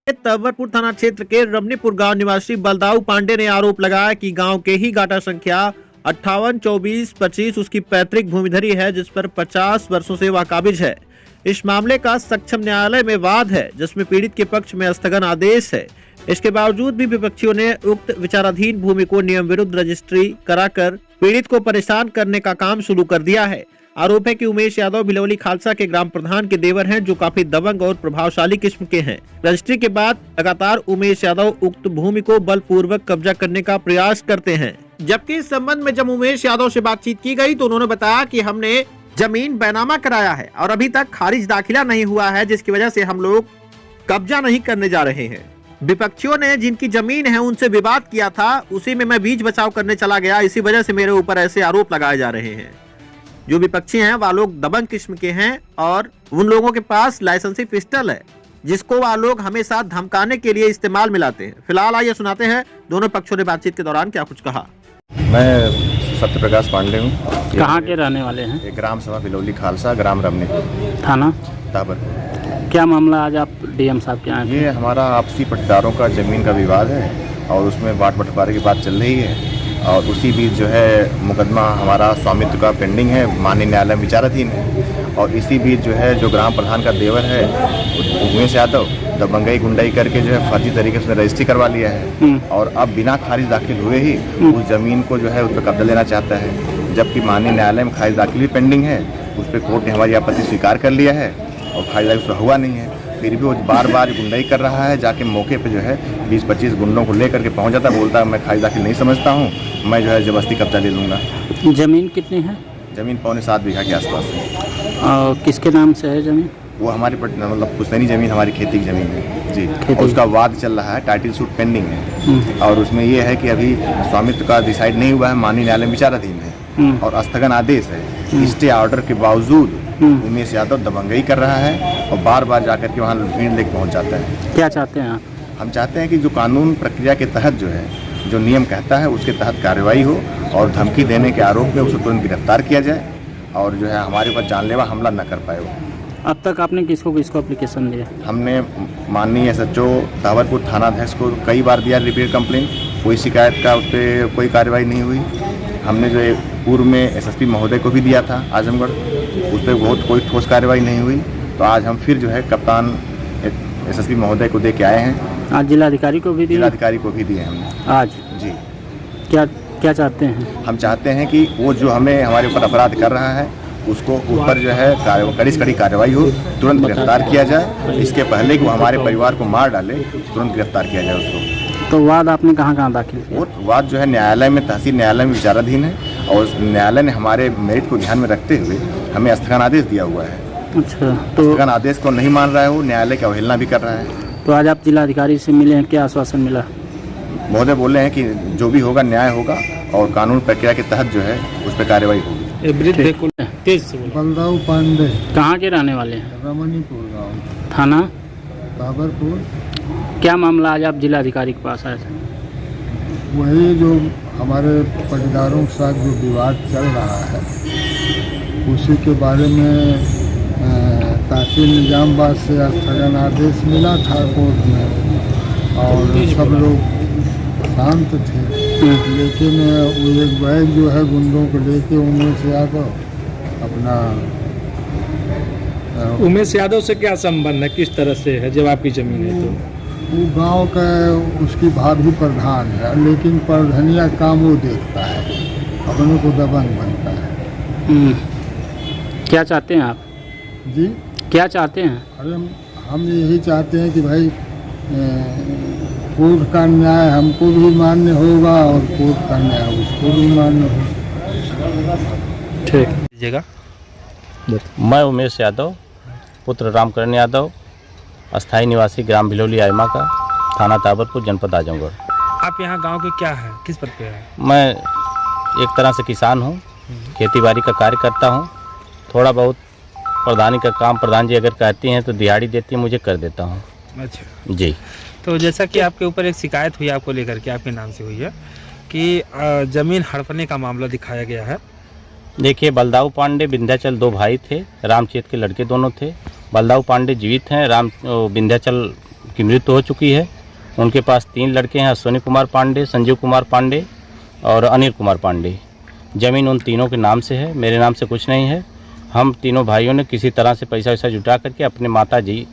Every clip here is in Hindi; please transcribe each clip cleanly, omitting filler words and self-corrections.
तंवरपुर थाना क्षेत्र के रमनीपुर गांव निवासी बलदाऊ पांडे ने आरोप लगाया कि गांव के ही गाटा संख्या 582425 उसकी पैतृक भूमिधरी है, जिस पर 50 वर्षों से वह काबिज है। इस मामले का सक्षम न्यायालय में वाद है, जिसमें पीड़ित के पक्ष में स्थगन आदेश है। इसके बावजूद भी विपक्षियों ने उक्त विचाराधीन भूमि को नियम विरुद्ध रजिस्ट्री कराकर पीड़ित को परेशान करने का काम शुरू कर दिया है। आरोप है कि उमेश यादव भिलौली खालसा के ग्राम प्रधान के देवर हैं, जो काफी दबंग और प्रभावशाली किस्म के हैं। रजिस्ट्री के बाद लगातार उमेश यादव उक्त भूमि को बलपूर्वक कब्जा करने का प्रयास करते हैं। जबकि इस संबंध में जब उमेश यादव से बातचीत की गई तो उन्होंने बताया कि हमने जमीन बैनामा कराया है और अभी तक खारिज दाखिला नहीं हुआ है, जिसकी वजह से हम लोग कब्जा नहीं करने जा रहे हैं। विपक्षियों ने जिनकी जमीन है उनसे विवाद किया था, उसी में मैं बीच बचाव करने चला गया, इसी वजह से मेरे ऊपर ऐसे आरोप लगाए जा रहे हैं। जो विपक्षी हैं वह लोग दबंग किस्म के हैं और उन लोगों के पास लाइसेंसी पिस्टल है, जिसको वह लोग हमेशा धमकाने के लिए इस्तेमाल में लाते हैं। फिलहाल आइए सुनाते हैं दोनों पक्षों ने बातचीत के दौरान क्या कुछ कहा। मैं सत्य प्रकाश पांडे हूँ। कहाँ के रहने वाले हैं? ग्राम सभा भिलौली खालसा, ग्राम रमनीपुर, थाना ताबरपुर। क्या मामला आज आप डीएम साहब के आए? ये हमारा आपसी पट्टेदारों का ज़मीन का विवाद है और उसमें बांट बंटवारे की बात चल रही है और उसी बीच जो है मुकदमा हमारा स्वामित्व का पेंडिंग है, माननीय न्यायालय में विचाराधीन है। और इसी बीच जो है जो ग्राम प्रधान का देवर है उमेश यादव दबंगई गुंडाई करके जो है फर्जी तरीके से रजिस्ट्री करवा लिया है और अब बिना खारिज दाखिल हुए ही उस ज़मीन को जो है उस पर कब्जा लेना चाहता है, जबकि माननीय न्यायालय में खारिज दाखिल भी पेंडिंग है। उस पर कोर्ट ने हमारी आपत्ति स्वीकार कर लिया है और खारिज दाखिल हुआ नहीं है, फिर भी वो बार बार गुंडाई कर रहा है। जाके मौके पे जो है 20-25 गुंडों को लेकर के पहुंच जाता, बोलता है मैं खारिज दाखिल नहीं समझता हूं, मैं जो है जबरदस्ती कब्जा ले लूँगा। जमीन कितनी है? ज़मीन 6.25 बीघा के आसपास है। और किसके नाम से है ज़मीन? वो हमारी मतलब पुश्तैनी ज़मीन हमारी खेती की ज़मीन है जी। और उसका वाद चल रहा है, टाइटल सूट पेंडिंग है और उसमें ये है कि अभी स्वामित्व का डिसाइड नहीं हुआ है, माननीय न्यायालय में विचाराधीन है और स्थगन आदेश है। स्टे ऑर्डर के बावजूद उमेश यादव दबंगई कर रहा है और बार बार जाकर के वहाँ भीड़ लेकर पहुँच जाता है। क्या चाहते हैं आप? हम चाहते हैं कि जो कानून प्रक्रिया के तहत जो है जो नियम कहता है उसके तहत कार्रवाई हो और धमकी देने के आरोप में उसे तुरंत गिरफ्तार किया जाए और जो है हमारे ऊपर जानलेवा हमला न कर पाए वो। अब तक आपने किसको किसको एप्लीकेशन दिया? हमने माननीय SHO तंवरपुर थानाध्यक्ष को कई बार दिया रिपीट कंप्लेंट, कोई शिकायत का उस पर कोई कार्रवाई नहीं हुई। हमने जो पूर्व में SSP महोदय को भी दिया था आजमगढ़, उस पर बहुत कोई ठोस कार्रवाई नहीं हुई। तो आज हम फिर जो है कप्तान SSP महोदय को दे के आए हैं। आज जिलाधिकारी को भी दिया? जिलाधिकारी को भी दिए हमने आज जी। क्या चाहते हैं? हम चाहते हैं कि वो जो हमें हमारे ऊपर अपराध कर रहा है उसको ऊपर जो है कड़ी से कड़ी कार्रवाई हो, तुरंत गिरफ्तार किया जाए। इसके पहले कि वो हमारे परिवार को मार डाले, तुरंत गिरफ्तार किया जाए उसको। तो वाद आपने कहाँ दाखिल किया? वो वाद जो है न्यायालय में, तहसील न्यायालय में विचाराधीन है और न्यायालय ने हमारे मेरिट को ध्यान में रखते हुए हमें स्थगन आदेश दिया हुआ है। अच्छा, तो स्थगन आदेश को नहीं मान रहा है वो, न्यायालय की अवहेलना भी कर रहा है। तो आज आप जिलाधिकारी से मिले हैं, क्या आश्वासन मिला? महोदय बोले हैं कि जो भी होगा न्याय होगा और कानून प्रक्रिया के तहत जो है उस पर कार्रवाई होगी। बलदाऊ पांडे। कहाँ के रहने वाले हैं? रमनीपुर गाँव, थाना ताबरपुर। क्या मामला आज आप जिलाधिकारी के पास आए थे? वही जो हमारे पट्टेदारों के साथ जो विवाद चल रहा है उसी के बारे में तहसील निजामाबाद से स्थगन आदेश मिला था कोर्ट में और सब लोग शांत थे, लेकिन वो एक बैग जो है गुंडों को लेके उमेश यादव अपना उमेश यादव से क्या संबंध है, किस तरह से है जब आपकी ज़मीन है? तो वो गांव का उसकी भाभी प्रधान है, लेकिन प्रधानिया काम वो देखता है, अपने को दबंग बनता है। क्या चाहते हैं आप जी? क्या चाहते हैं? अरे हम यही चाहते हैं कि भाई कोर्ट का न्याय हमको भी मान्य होगा और कोर्ट का न्याय उसको भी मान्य होगा। ठीक दीजिएगा। मैं उमेश यादव, पुत्र रामकरण यादव, अस्थाई निवासी ग्राम भिलौली आयमा का, थाना ताबरपुर, जनपद आजमगढ़। आप यहाँ गांव के क्या है, किस पद पे है? मैं एक तरह से किसान हूँ, खेतीबाड़ी का कार्य करता हूँ। थोड़ा बहुत प्रधानी का काम प्रधान जी अगर कहती हैं तो दिहाड़ी देती है, मुझे कर देता हूँ। अच्छा जी। तो जैसा कि आपके ऊपर एक शिकायत हुई आपको लेकर के, आपके नाम से हुई है कि ज़मीन हड़पने का मामला दिखाया गया है। देखिए, बलदाऊ पांडे विंध्याचल 2 भाई थे, रामचेत के लड़के दोनों थे। बलदाऊ पांडे जीवित हैं, विंध्याचल की मृत्यु हो चुकी है। उनके पास 3 लड़के हैं, अश्विनी कुमार पांडे, संजीव कुमार पांडे और अनिल कुमार पांडे। ज़मीन उन तीनों के नाम से है, मेरे नाम से कुछ नहीं है। हम तीनों भाइयों ने किसी तरह से पैसा वैसा जुटा करके अपने माता जी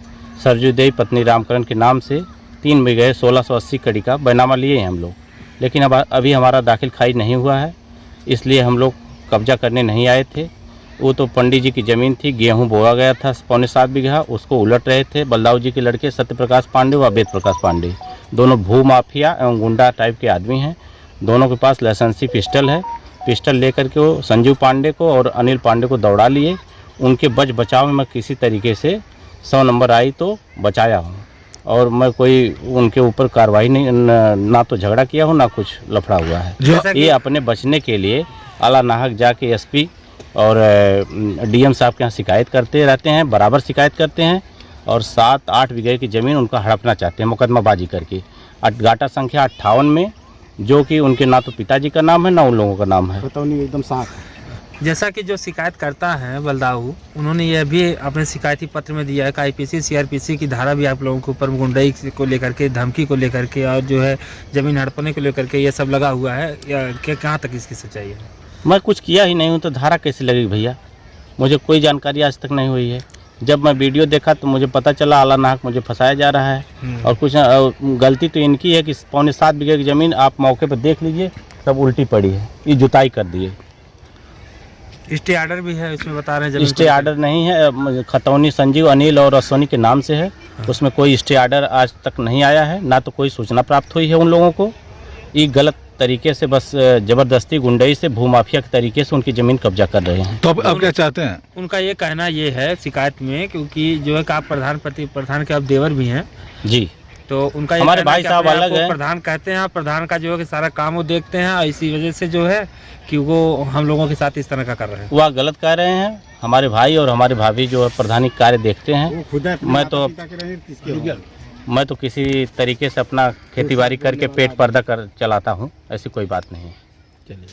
सरजू देवी पत्नी रामकरण के नाम से 3 बीघे 1680 कड़ी का बैनामा लिए हैं हम लोग। लेकिन अब अभी हमारा दाखिल खारिज नहीं हुआ है, इसलिए हम लोग कब्जा करने नहीं आए थे। वो तो पंडित जी की ज़मीन थी, गेहूं बोया गया था 6.25 बीघा, उसको उलट रहे थे बलदाऊ जी के लड़के सत्य प्रकाश पांडे व वेद प्रकाश पांडे। दोनों भू माफिया एवं गुंडा टाइप के आदमी हैं। दोनों के पास लाइसेंसी पिस्टल है। पिस्टल लेकर के वो संजीव पांडे को और अनिल पांडे को दौड़ा लिए। उनके बचाव में मैं किसी तरीके से 100 नंबर आई तो बचाया हूँ, और मैं कोई उनके ऊपर कार्रवाई नहीं, ना तो झगड़ा किया हूँ ना कुछ लफड़ा हुआ है। ये अपने बचने के लिए आला नाहक जाके एसपी और डीएम साहब के यहाँ शिकायत करते रहते हैं, बराबर शिकायत करते हैं, और 7-8 बीघे की ज़मीन उनका हड़पना चाहते हैं मुकदमाबाजी करके। गाटा संख्या 58 में, जो कि उनके ना तो पिताजी का नाम है ना उन लोगों का नाम है। एकदम साफ। जैसा कि जो शिकायत करता है बलदाऊ, उन्होंने यह भी अपने शिकायती पत्र में दिया है कि आईपीसी सीआरपीसी की धारा भी आप लोगों के ऊपर गुंडाई को लेकर के, धमकी को लेकर के और जो है ज़मीन हड़पने को लेकर के ये सब लगा हुआ है। या कहाँ तक इसकी सच्चाई है? मैं कुछ किया ही नहीं हूँ तो धारा कैसे लगेगी भैया? मुझे कोई जानकारी आज तक नहीं हुई है। जब मैं वीडियो देखा तो मुझे पता चला आला नाहक मुझे फंसाया जा रहा है। और कुछ गलती तो इनकी है कि 6.25 बीघे की ज़मीन आप मौके पर देख लीजिए, सब उल्टी पड़ी है, ये जुताई कर दिए। स्टे आर्डर भी है इसमें बता रहे हैं? स्टे आर्डर नहीं है, खतौनी संजीव, अनिल और अश्विनी के नाम से है। उसमें कोई स्टे आर्डर आज तक नहीं आया है, ना तो कोई सूचना प्राप्त हुई है उन लोगों को। ये गलत तरीके से बस जबरदस्ती गुंडई से भूमाफिया के तरीके से उनकी ज़मीन कब्जा कर रहे हैं। तो अब क्या चाहते हैं? उनका ये कहना ये है शिकायत में, क्योंकि जो है कि आप प्रधान के आप देवर भी हैं जी, तो उनका हमारे भाई साहब अलग है। प्रधान कहते हैं, प्रधान का जो है कि सारा काम वो देखते हैं, और इसी वजह से जो है कि वो हम लोगों के साथ इस तरह का कर रहे हैं। वह गलत कह रहे हैं। हमारे भाई और हमारे भाभी जो है प्रधानिक कार्य देखते हैं। मैं तो किसी तरीके से अपना खेतीबाड़ी करके पेट पर्दा कर चलाता हूँ, ऐसी कोई बात नहीं है। चलिए।